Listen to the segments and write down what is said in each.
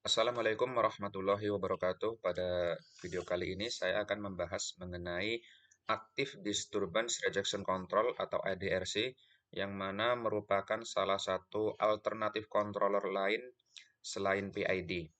Assalamualaikum warahmatullahi wabarakatuh. Pada video kali ini saya akan membahas mengenai Active Disturbance Rejection Control atau ADRC, yang mana merupakan salah satu alternatif controller lain selain PID.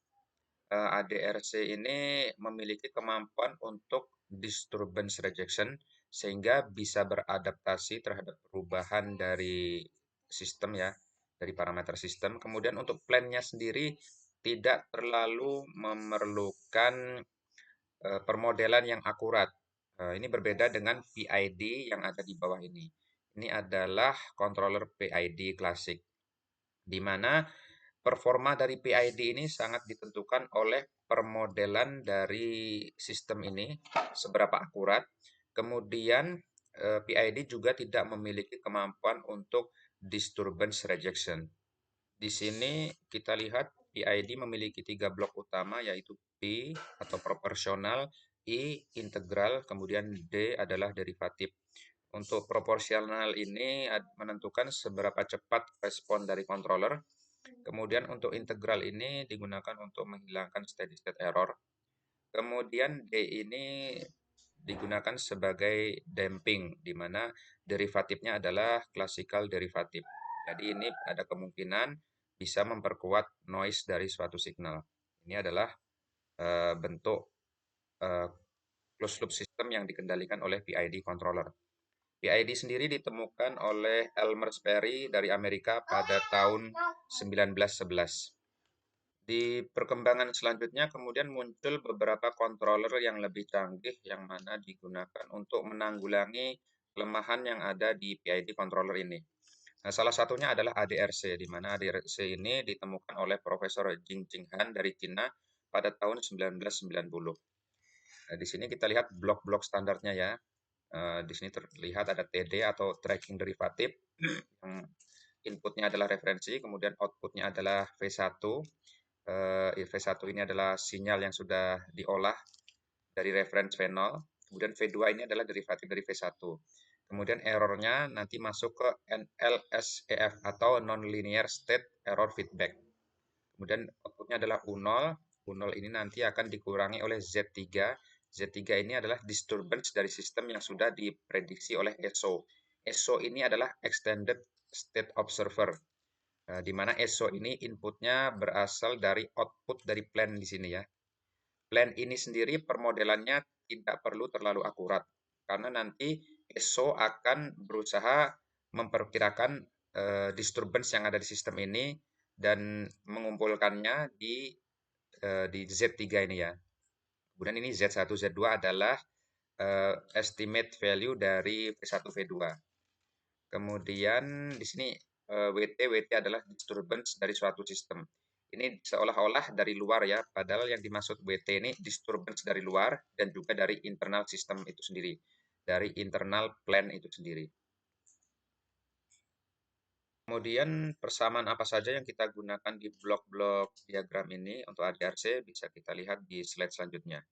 ADRC ini memiliki kemampuan untuk disturbance rejection sehingga bisa beradaptasi terhadap perubahan dari sistem ya, dari parameter sistem. Kemudian untuk plan-nya sendiri tidak terlalu memerlukan permodelan yang akurat. Ini berbeda dengan PID yang ada di bawah ini. Ini adalah controller PID klasik, di mana performa dari PID ini sangat ditentukan oleh permodelan dari sistem ini, seberapa akurat. Kemudian PID juga tidak memiliki kemampuan untuk disturbance rejection. Di sini kita lihat PID memiliki tiga blok utama, yaitu P atau proporsional, I integral, kemudian D adalah derivatif. Untuk proporsional ini menentukan seberapa cepat respon dari controller. Kemudian untuk integral ini digunakan untuk menghilangkan steady state error. Kemudian D ini digunakan sebagai damping, di mana derivatifnya adalah classical derivatif. Jadi ini ada kemungkinan bisa memperkuat noise dari suatu signal. Ini adalah bentuk closed loop system yang dikendalikan oleh PID controller. PID sendiri ditemukan oleh Elmer Sperry dari Amerika pada tahun 1911. Di perkembangan selanjutnya kemudian muncul beberapa controller yang lebih canggih yang mana digunakan untuk menanggulangi kelemahan yang ada di PID controller ini. Nah, salah satunya adalah ADRC, di mana ADRC ini ditemukan oleh Profesor Jing Han dari Cina pada tahun 1990. Nah, di sini kita lihat blok-blok standarnya ya. Di sini terlihat ada TD atau tracking derivatif, yang inputnya adalah referensi, kemudian outputnya adalah V1. V1 ini adalah sinyal yang sudah diolah dari reference V0. Kemudian V2 ini adalah derivatif dari V1. Kemudian errornya nanti masuk ke NLSEF atau Non-Linear State Error Feedback. Kemudian outputnya adalah U0. U0 ini nanti akan dikurangi oleh Z3. Z3 ini adalah disturbance dari sistem yang sudah diprediksi oleh ESO. ESO ini adalah Extended State Observer, di mana ESO ini inputnya berasal dari output dari plan di sini ya. Plan ini sendiri permodelannya tidak perlu terlalu akurat, karena nanti ESO akan berusaha memperkirakan disturbance yang ada di sistem ini dan mengumpulkannya di Z3 ini ya. Kemudian ini Z1, Z2 adalah estimate value dari V1, V2. Kemudian di sini WT adalah disturbance dari suatu sistem. Ini seolah-olah dari luar ya, padahal yang dimaksud WT ini disturbance dari luar dan juga dari internal sistem itu sendiri, dari internal plan itu sendiri. Kemudian persamaan apa saja yang kita gunakan di blok-blok diagram ini untuk ADRC bisa kita lihat di slide selanjutnya.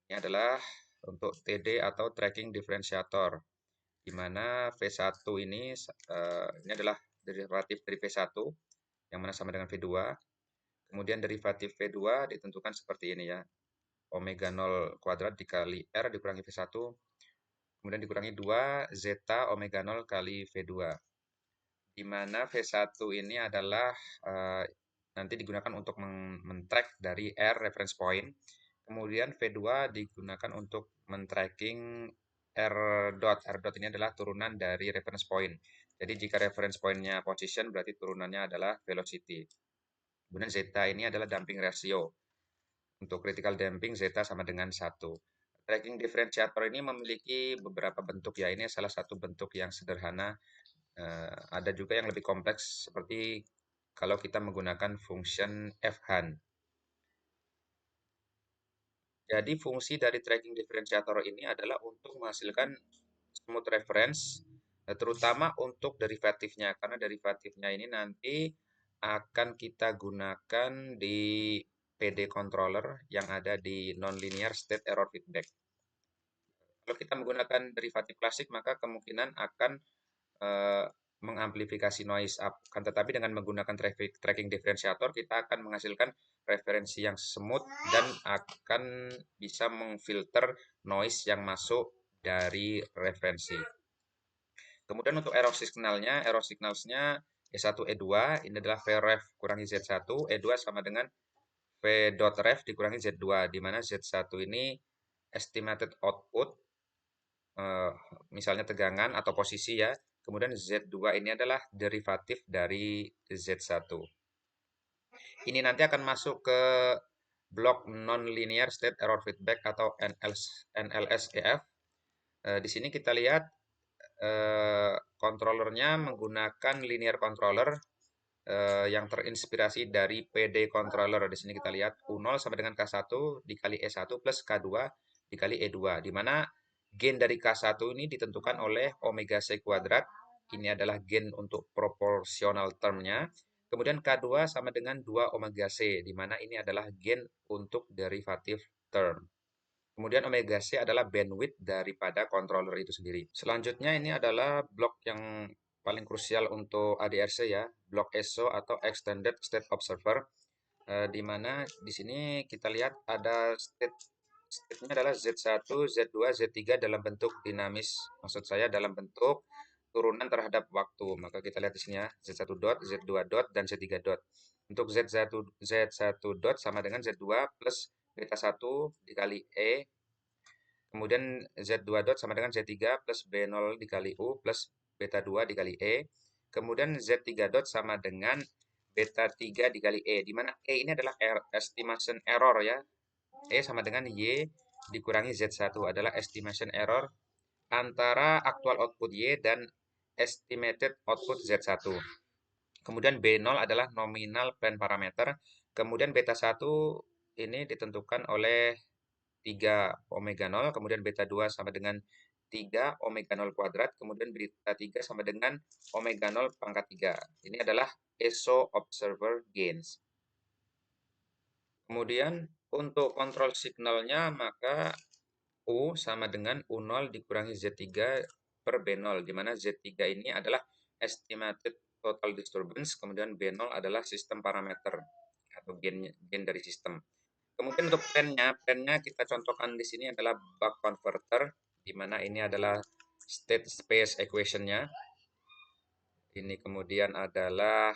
Ini adalah untuk TD atau tracking differentiator, di mana V1 ini adalah derivatif dari V1 yang mana sama dengan V2. Kemudian derivatif V2 ditentukan seperti ini ya. Omega 0 kuadrat dikali R dikurangi V1. Kemudian dikurangi 2 zeta omega 0 kali V2. Di mana V1 ini adalah nanti digunakan untuk men-track dari R reference point. Kemudian V2 digunakan untuk men-tracking R dot. R dot ini adalah turunan dari reference point. Jadi jika reference point-nya position, berarti turunannya adalah velocity. Kemudian zeta ini adalah damping ratio. Untuk critical damping, zeta sama dengan 1. Tracking differentiator ini memiliki beberapa bentuk ya. Ini salah satu bentuk yang sederhana. Ada juga yang lebih kompleks seperti kalau kita menggunakan function fhan. Jadi fungsi dari tracking differentiator ini adalah untuk menghasilkan smooth reference, terutama untuk derivatifnya, karena derivatifnya ini nanti akan kita gunakan di PD controller yang ada di nonlinear state error feedback. Kalau kita menggunakan derivatif klasik, maka kemungkinan akan mengamplifikasi noise up. Kan tetapi dengan menggunakan tracking differentiator kita akan menghasilkan referensi yang smooth dan akan bisa memfilter noise yang masuk dari referensi. Kemudian untuk error signalsnya E1, E2 ini adalah Vref kurangi Z1, E2 sama dengan V.ref dikurangi Z2, di mana Z1 ini estimated output, misalnya tegangan atau posisi ya. Kemudian Z2 ini adalah derivatif dari Z1. Ini nanti akan masuk ke blok non-linear state error feedback atau NLSEF. Di sini kita lihat controllernya menggunakan linear controller yang terinspirasi dari PD controller. Di sini kita lihat U0 sama dengan K1 dikali E1 plus K2 dikali E2, di mana gain dari K1 ini ditentukan oleh omega C kuadrat. Ini adalah gain untuk proporsional termnya. Kemudian K2 sama dengan 2 omega C, di mana ini adalah gain untuk derivatif term. Kemudian omega C adalah bandwidth daripada controller itu sendiri. Selanjutnya ini adalah blok yang paling krusial untuk ADRC ya, blok ESO atau Extended State Observer, di mana di sini kita lihat ada state-nya adalah Z1, Z2, Z3 dalam bentuk dinamis. Maksud saya dalam bentuk turunan terhadap waktu. Maka kita lihat di sini ya, Z1 dot, Z2 dot, dan Z3 dot. Untuk Z1 dot sama dengan Z2 plus beta 1 dikali E. Kemudian Z2 dot sama dengan Z3 plus B0 dikali U plus beta 2 dikali E. Kemudian Z3 dot sama dengan beta 3 dikali E, di mana E ini adalah estimation error ya. E sama dengan Y dikurangi Z1 adalah estimation error antara actual output Y dan estimated output Z1. Kemudian B0 adalah nominal plan parameter. Kemudian beta 1 ini ditentukan oleh 3 omega 0, kemudian beta 2 sama dengan 3 omega 0 kuadrat, kemudian beta 3 sama dengan omega 0 pangkat 3. Ini adalah ESO observer gains. Kemudian untuk kontrol signalnya maka U sama dengan U0 dikurangi Z3 per B0, di mana Z3 ini adalah estimated total disturbance, kemudian B0 adalah sistem parameter atau gain dari sistem. Kemudian untuk plan-nya kita contohkan di sini adalah buck converter, di mana ini adalah state space equation-nya. Ini kemudian adalah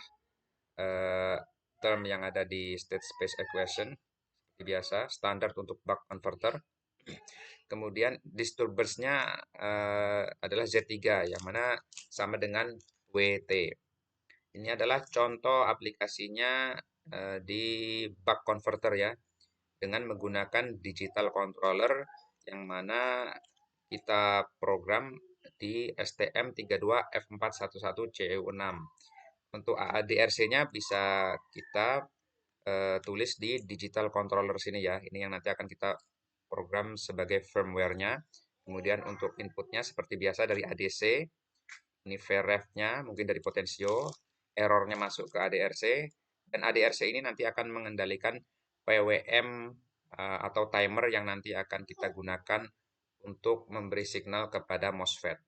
term yang ada di state space equation, seperti biasa, standar untuk buck converter. Kemudian disturbance-nya adalah Z3, yang mana sama dengan WT. Ini adalah contoh aplikasinya di buck converter ya, dengan menggunakan digital controller yang mana kita program di STM32F411CEU6. Untuk ADRC-nya bisa kita tulis di digital controller sini ya. Ini yang nanti akan kita program sebagai firmware-nya. Kemudian untuk inputnya seperti biasa dari ADC. Ini VREF-nya mungkin dari potensio. Errornya masuk ke ADRC. Dan ADRC ini nanti akan mengendalikan PWM atau timer yang nanti akan kita gunakan untuk memberi signal kepada MOSFET.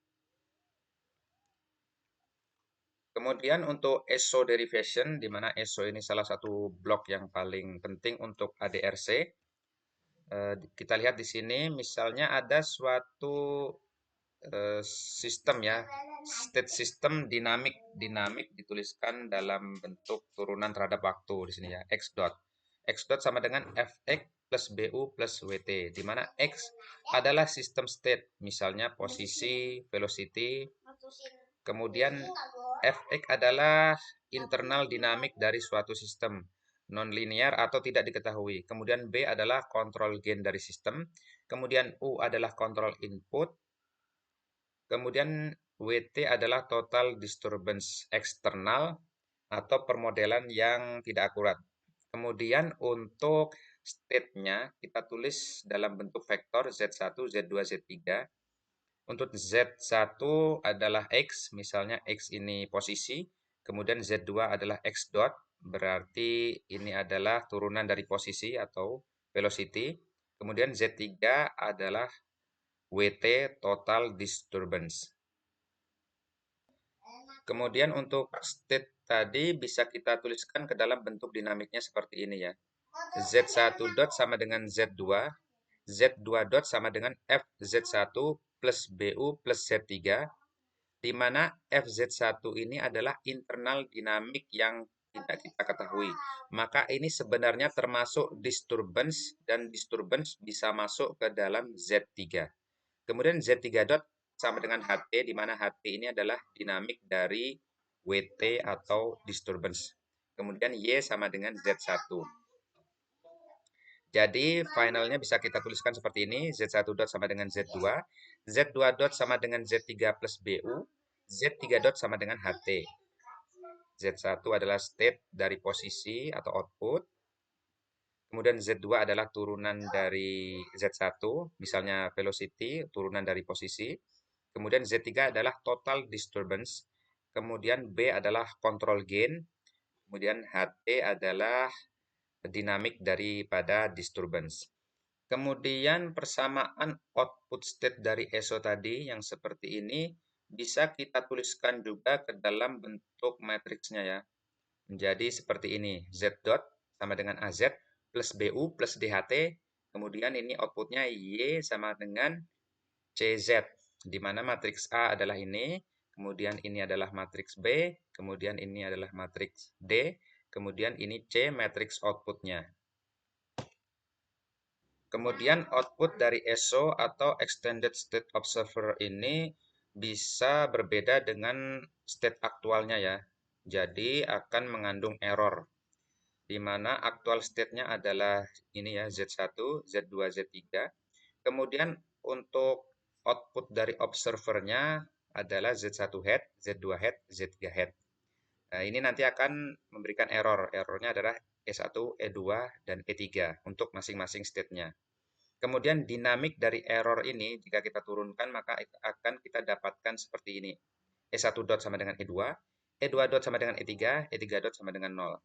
Kemudian untuk ESO derivation, di mana ESO ini salah satu blok yang paling penting untuk ADRC. Kita lihat di sini, misalnya ada suatu sistem ya, state system dinamik dituliskan dalam bentuk turunan terhadap waktu di sini ya, x dot. X dot sama dengan fx plus bu plus wt, di mana x adalah sistem state, misalnya posisi, velocity. Kemudian fx adalah internal dinamik dari suatu sistem non-linear atau tidak diketahui. Kemudian B adalah control gain dari sistem. Kemudian U adalah control input. Kemudian WT adalah total disturbance eksternal atau permodelan yang tidak akurat. Kemudian untuk state-nya kita tulis dalam bentuk vektor Z1, Z2, Z3. Untuk Z1 adalah X, misalnya X ini posisi. Kemudian Z2 adalah X dot, berarti ini adalah turunan dari posisi atau velocity. Kemudian Z3 adalah WT, total disturbance. Kemudian untuk state tadi bisa kita tuliskan ke dalam bentuk dinamiknya seperti ini ya. Z1 dot sama dengan Z2, Z2 dot sama dengan FZ1 plus BU plus Z3, di mana FZ1 ini adalah internal dinamik yang tidak kita ketahui. Maka ini sebenarnya termasuk disturbance, dan disturbance bisa masuk ke dalam Z3. Kemudian Z3 dot sama dengan HT, di mana HT ini adalah dinamik dari WT atau disturbance. Kemudian Y sama dengan Z1. Jadi finalnya bisa kita tuliskan seperti ini, Z1 dot sama dengan Z2, Z2 dot sama dengan Z3 plus BU, Z3 dot sama dengan HT. Z1 adalah state dari posisi atau output, kemudian Z2 adalah turunan dari Z1, misalnya velocity, turunan dari posisi, kemudian Z3 adalah total disturbance, kemudian B adalah control gain, kemudian HT adalah dinamik daripada disturbance. Kemudian persamaan output state dari ESO tadi yang seperti ini bisa kita tuliskan juga ke dalam bentuk matriksnya ya. Menjadi seperti ini, Z dot sama dengan AZ plus BU plus DHT, kemudian ini outputnya Y sama dengan CZ, di mana matriks A adalah ini, kemudian ini adalah matriks B, kemudian ini adalah matriks D, kemudian ini C matriks outputnya. Kemudian output dari ESO atau Extended State Observer ini bisa berbeda dengan state aktualnya ya. Jadi akan mengandung error, di mana aktual state-nya adalah ini ya, Z1, Z2, Z3. Kemudian untuk output dari observernya adalah Z1 head, Z2 head, Z3 head. Nah, ini nanti akan memberikan error. Errornya adalah E1, E2, dan E3 untuk masing-masing state-nya. Kemudian dinamik dari error ini, jika kita turunkan, maka akan kita dapatkan seperti ini. E1 dot sama dengan E2, E2 dot sama dengan E3, E3 dot sama dengan 0.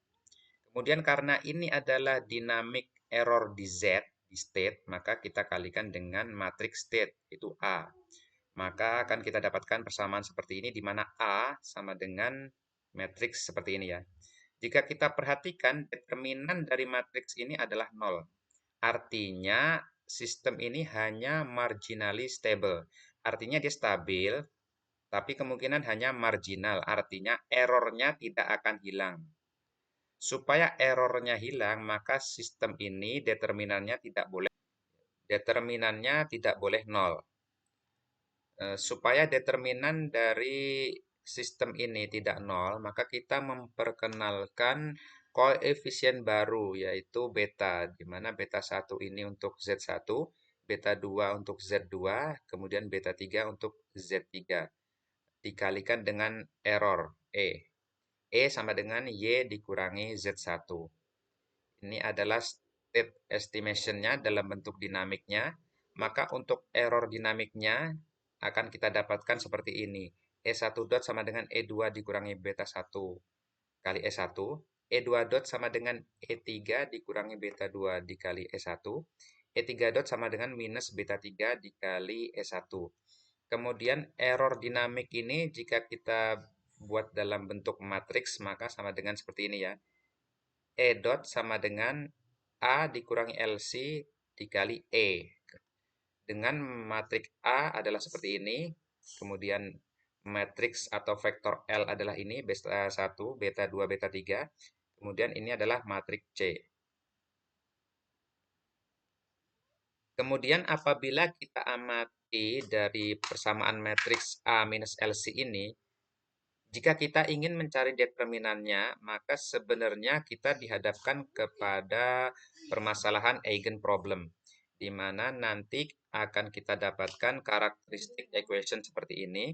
Kemudian karena ini adalah dinamik error di Z, di state, maka kita kalikan dengan matriks state, itu A. Maka akan kita dapatkan persamaan seperti ini, di mana A sama dengan matriks seperti ini ya. Jika kita perhatikan, determinan dari matriks ini adalah 0. Artinya sistem ini hanya marginally stable. Artinya dia stabil, tapi kemungkinan hanya marginal. Artinya errornya tidak akan hilang. Supaya errornya hilang, maka sistem ini determinannya tidak boleh 0. Supaya determinan dari sistem ini tidak 0, maka kita memperkenalkan koefisien baru, yaitu beta, di mana beta 1 ini untuk Z1, beta 2 untuk Z2, kemudian beta 3 untuk Z3, dikalikan dengan error E. E sama dengan Y dikurangi Z1. Ini adalah state estimation-nya dalam bentuk dinamiknya. Maka untuk error dinamiknya akan kita dapatkan seperti ini. E1 dot sama dengan E2 dikurangi beta 1 kali E1. E2 dot sama dengan E3 dikurangi beta 2 dikali E1. E3 dot sama dengan minus beta 3 dikali E1. Kemudian error dinamik ini jika kita buat dalam bentuk matriks maka sama dengan seperti ini ya. E dot sama dengan A dikurangi LC dikali E. Dengan matriks A adalah seperti ini. Kemudian matriks atau vektor L adalah ini, beta 1, beta 2, beta 3. Kemudian ini adalah matriks C. Kemudian apabila kita amati dari persamaan matriks A minus LC ini, jika kita ingin mencari determinannya, maka sebenarnya kita dihadapkan kepada permasalahan eigenproblem, di mana nanti akan kita dapatkan karakteristik equation seperti ini.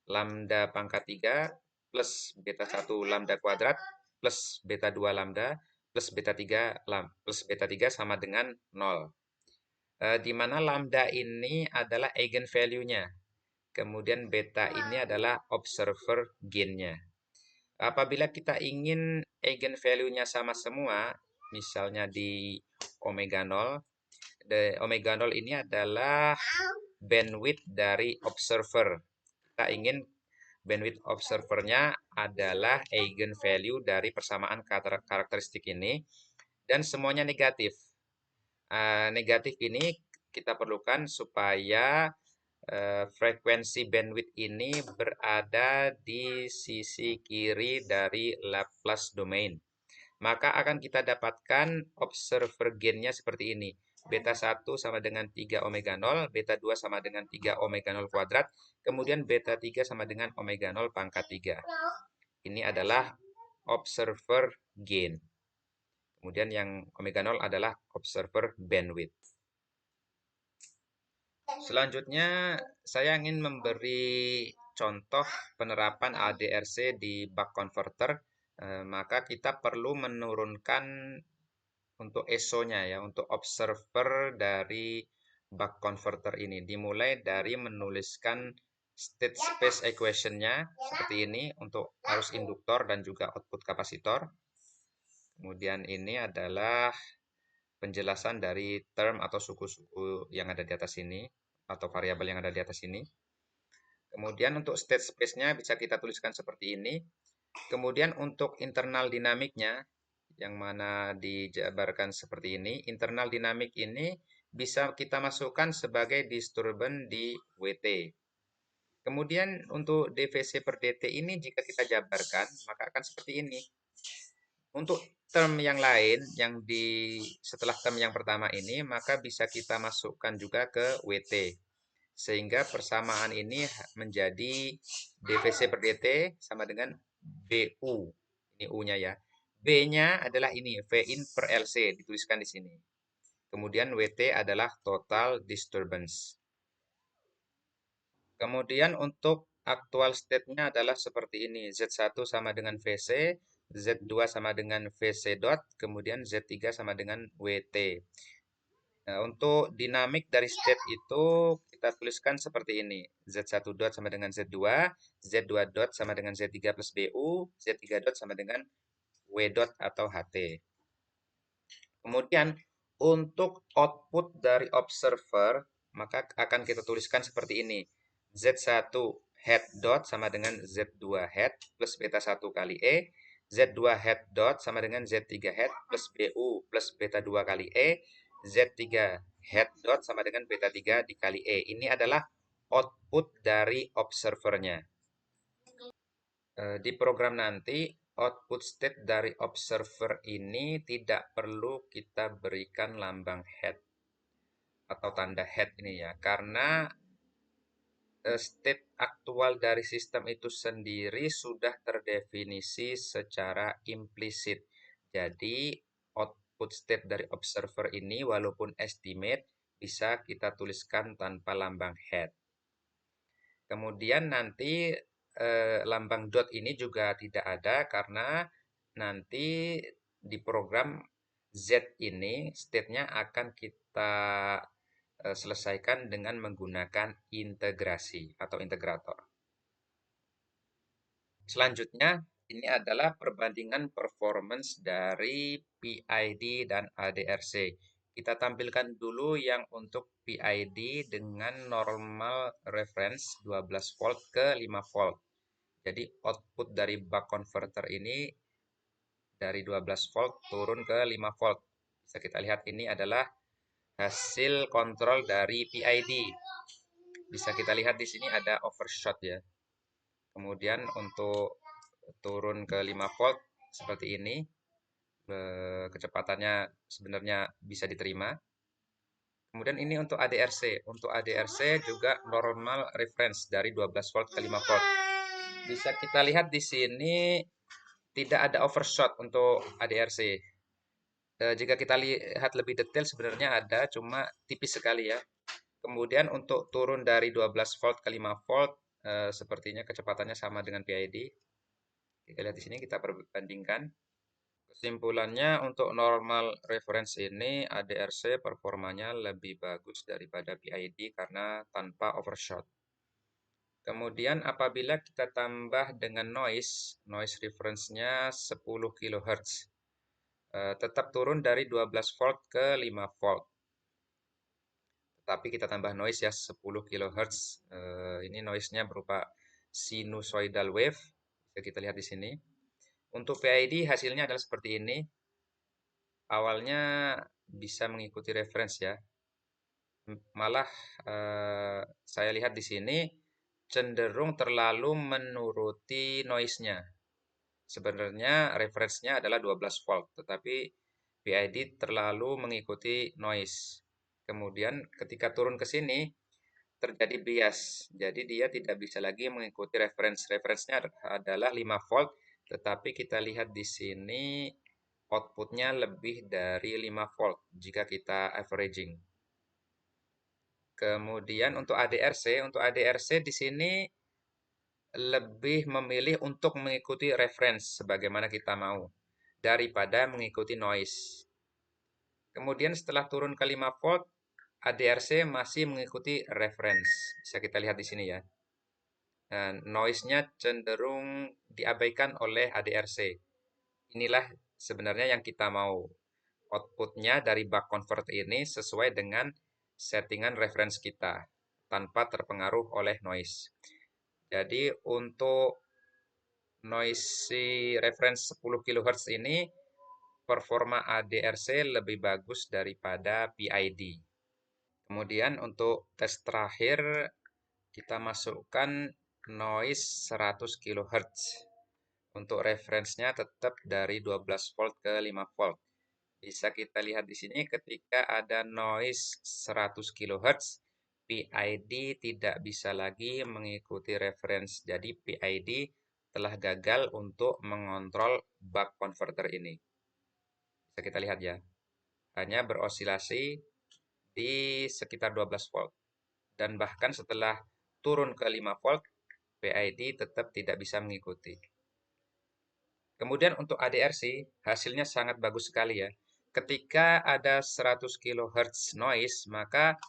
Lambda pangkat 3 plus beta 1 lambda kuadrat plus beta 2 lambda plus beta 3 plus beta 3 sama dengan 0. Di mana lambda ini adalah eigenvalue-nya. Kemudian beta ini adalah observer gain-nya. Apabila kita ingin eigenvalue-nya sama semua, misalnya di omega 0, omega 0 ini adalah bandwidth dari observer. Kita ingin Bandwidth observernya adalah eigenvalue dari persamaan karakteristik ini, dan semuanya negatif. Negatif ini kita perlukan supaya frekuensi bandwidth ini berada di sisi kiri dari Laplace domain. Maka akan kita dapatkan observer gain-nya seperti ini. Beta 1 sama dengan 3 omega 0, beta 2 sama dengan 3 omega 0 kuadrat, kemudian beta 3 sama dengan omega 0 pangkat 3. Ini adalah observer gain. Kemudian yang omega 0 adalah observer bandwidth. Selanjutnya, saya ingin memberi contoh penerapan ADRC di buck converter. Maka kita perlu menurunkan untuk ESO-nya ya, untuk observer dari buck converter ini. Dimulai dari menuliskan state space equation-nya seperti ini untuk arus induktor dan juga output kapasitor. Kemudian ini adalah penjelasan dari term atau suku-suku yang ada di atas ini, atau variabel yang ada di atas ini. Kemudian untuk state space-nya bisa kita tuliskan seperti ini. Kemudian untuk internal dinamiknya, yang mana dijabarkan seperti ini. Internal dinamik ini bisa kita masukkan sebagai disturbance di WT. Kemudian untuk DVC per DT ini jika kita jabarkan, maka akan seperti ini. Untuk term yang lain, yang setelah term yang pertama ini, maka bisa kita masukkan juga ke WT. Sehingga persamaan ini menjadi DVC per DT sama dengan BU. Ini U-nya ya. B-nya adalah ini, V in per LC, dituliskan di sini. Kemudian WT adalah total disturbance. Kemudian untuk actual state-nya adalah seperti ini. Z1 sama dengan VC, Z2 sama dengan VC dot, kemudian Z3 sama dengan WT. Nah, untuk dinamik dari state itu kita tuliskan seperti ini. Z1 dot sama dengan Z2, Z2 dot sama dengan Z3 plus BU, Z3 dot sama dengan W dot atau HT. Kemudian untuk output dari observer, maka akan kita tuliskan seperti ini. Z1 head dot sama dengan Z2 head plus beta 1 kali E. Z2 head dot sama dengan Z3 head plus BU plus beta 2 kali E. Z3 head dot sama dengan beta 3 dikali E. Ini adalah output dari observernya. Di program nanti, output state dari observer ini tidak perlu kita berikan lambang head atau tanda head ini ya, karena state aktual dari sistem itu sendiri sudah terdefinisi secara implisit. Jadi, output state dari observer ini walaupun estimate bisa kita tuliskan tanpa lambang head. Kemudian nanti lambang dot ini juga tidak ada karena nanti di program Z ini state-nya akan kita selesaikan dengan menggunakan integrasi atau integrator. Selanjutnya, ini adalah perbandingan performance dari PID dan ADRC. Kita tampilkan dulu yang untuk PID dengan normal reference 12 volt ke 5 volt. Jadi output dari buck converter ini dari 12 volt turun ke 5 volt. Bisa kita lihat ini adalah hasil kontrol dari PID. Bisa kita lihat di sini ada overshot ya. Kemudian untuk turun ke 5 volt seperti ini, kecepatannya sebenarnya bisa diterima. Kemudian ini untuk ADRC. Untuk ADRC juga normal reference dari 12 volt ke 5 volt. Bisa kita lihat di sini tidak ada overshot untuk ADRC. Jika kita lihat lebih detail sebenarnya ada, cuma tipis sekali ya. Kemudian untuk turun dari 12 volt ke 5 volt, sepertinya kecepatannya sama dengan PID. Kita lihat di sini, kita perbandingkan. Kesimpulannya untuk normal reference ini ADRC performanya lebih bagus daripada PID karena tanpa overshot. Kemudian apabila kita tambah dengan noise reference-nya 10 kHz. Tetap turun dari 12 volt ke 5 volt. Tetapi kita tambah noise ya 10 kHz. Ini noise-nya berupa sinusoidal wave. Bisa kita lihat di sini. Untuk PID hasilnya adalah seperti ini. Awalnya bisa mengikuti reference ya. Malah saya lihat di sini cenderung terlalu menuruti noise-nya. Sebenarnya reference-nya adalah 12 volt, tetapi PID terlalu mengikuti noise. Kemudian ketika turun ke sini terjadi bias. Jadi dia tidak bisa lagi mengikuti reference. Reference-nya adalah 5 volt, tetapi kita lihat di sini outputnya lebih dari 5 volt jika kita averaging. Kemudian untuk ADRC di sini lebih memilih untuk mengikuti reference sebagaimana kita mau daripada mengikuti noise. Kemudian setelah turun ke 5 volt, ADRC masih mengikuti reference. Bisa kita lihat di sini ya. Noise-nya cenderung diabaikan oleh ADRC. Inilah sebenarnya yang kita mau. Outputnya dari buck converter ini sesuai dengan settingan reference kita tanpa terpengaruh oleh noise. Jadi untuk noisy reference 10 kHz ini performa ADRC lebih bagus daripada PID. Kemudian untuk tes terakhir kita masukkan noise 100 kHz. Untuk referensinya tetap dari 12 volt ke 5 volt. Bisa kita lihat di sini ketika ada noise 100 kHz, PID tidak bisa lagi mengikuti reference. Jadi PID telah gagal untuk mengontrol buck converter ini. Bisa kita lihat ya. Hanya berosilasi di sekitar 12 volt. Dan bahkan setelah turun ke 5 volt, PID tetap tidak bisa mengikuti. Kemudian untuk ADRC, hasilnya sangat bagus sekali ya. Ketika ada 100 kHz noise, maka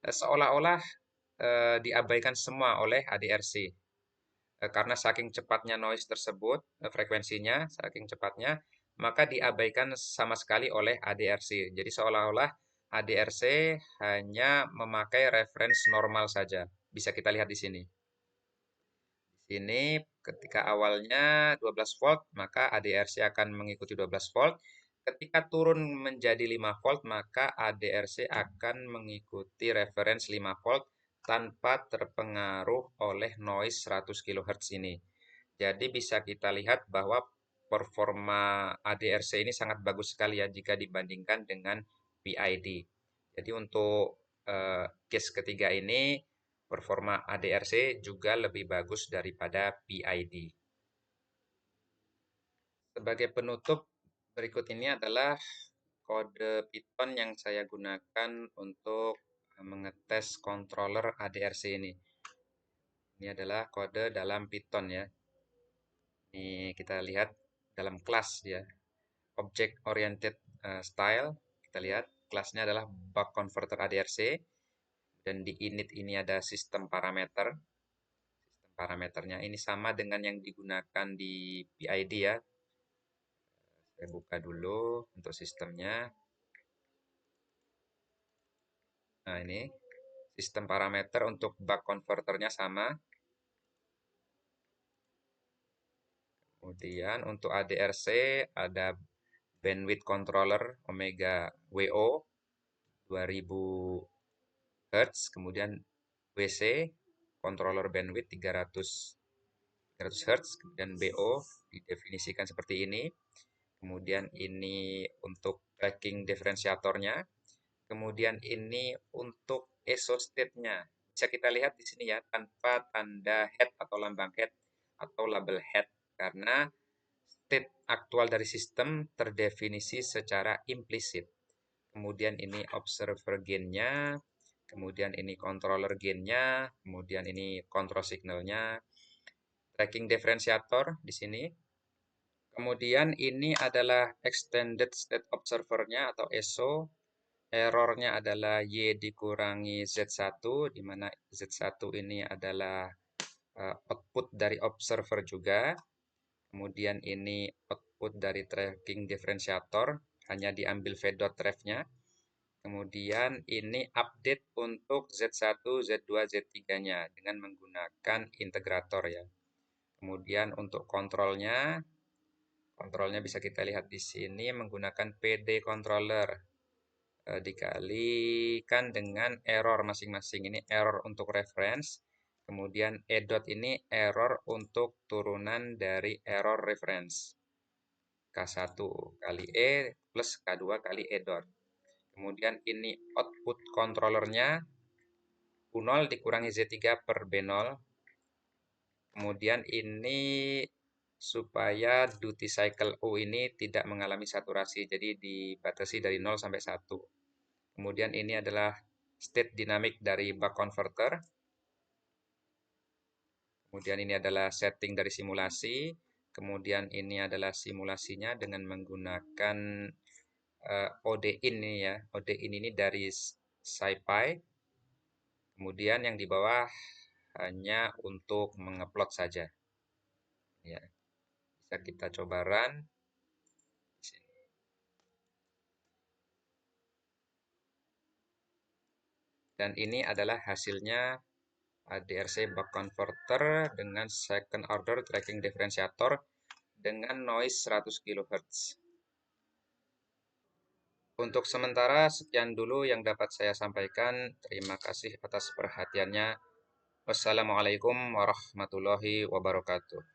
seolah-olah diabaikan semua oleh ADRC. Karena saking cepatnya noise tersebut, frekuensinya saking cepatnya, maka diabaikan sama sekali oleh ADRC. Jadi seolah-olah ADRC hanya memakai reference normal saja. Bisa kita lihat di sini. Di sini ketika awalnya 12 volt, maka ADRC akan mengikuti 12 volt. Ketika turun menjadi 5 volt, maka ADRC akan mengikuti reference 5 volt tanpa terpengaruh oleh noise 100 kHz ini. Jadi bisa kita lihat bahwa performa ADRC ini sangat bagus sekali ya jika dibandingkan dengan PID. Jadi untuk case ketiga ini performa ADRC juga lebih bagus daripada PID. Sebagai penutup, berikut ini adalah kode Python yang saya gunakan untuk mengetes controller ADRC ini. Ini adalah kode dalam Python ya. Ini kita lihat dalam kelas ya. Object Oriented Style. Kita lihat kelasnya adalah buck converter ADRC. Dan di init ini ada sistem parameter. Parameternya ini sama dengan yang digunakan di PID ya. Saya buka dulu untuk sistemnya. Nah, ini sistem parameter untuk buck converternya sama. Kemudian untuk ADRC ada bandwidth controller Omega WO 2000 Hz, kemudian WC controller bandwidth 300 Hz, kemudian BO didefinisikan seperti ini. Kemudian ini untuk tracking diferensiatornya. Kemudian ini untuk ESO state-nya. Bisa kita lihat di sini ya, tanpa tanda head atau lambang head atau label head. Karena state aktual dari sistem terdefinisi secara implisit. Kemudian ini observer gain-nya. Kemudian ini controller gain-nya. Kemudian ini control signal-nya. Tracking diferensiator di sini. Kemudian ini adalah extended state observer-nya atau ESO. Errornya adalah Y dikurangi Z1, di mana Z1 ini adalah output dari observer juga. Kemudian ini output dari tracking diferensiator, hanya diambil v.ref-nya. Kemudian ini update untuk Z1, Z2, Z3-nya dengan menggunakan integrator ya. Kemudian untuk kontrolnya bisa kita lihat di sini menggunakan PD controller. Dikalikan dengan error masing-masing. Ini error untuk reference. Kemudian E dot ini error untuk turunan dari error reference. K1 kali E plus K2 kali E dot. Kemudian ini output controllernya U0 dikurangi Z3 per B0. Kemudian ini supaya duty cycle U ini tidak mengalami saturasi, jadi dibatasi dari 0 sampai 1. Kemudian ini adalah state dynamic dari buck converter. Kemudian ini adalah setting dari simulasi. Kemudian ini adalah simulasinya dengan menggunakan ODIN ini ya. ODIN ini dari SciPy. Kemudian yang di bawah hanya untuk mengupload saja. Ya, bisa kita coba run. Dan ini adalah hasilnya ADRC buck converter dengan second order tracking differentiator dengan noise 100 kHz. Untuk sementara sekian dulu yang dapat saya sampaikan. Terima kasih atas perhatiannya. Wassalamualaikum warahmatullahi wabarakatuh.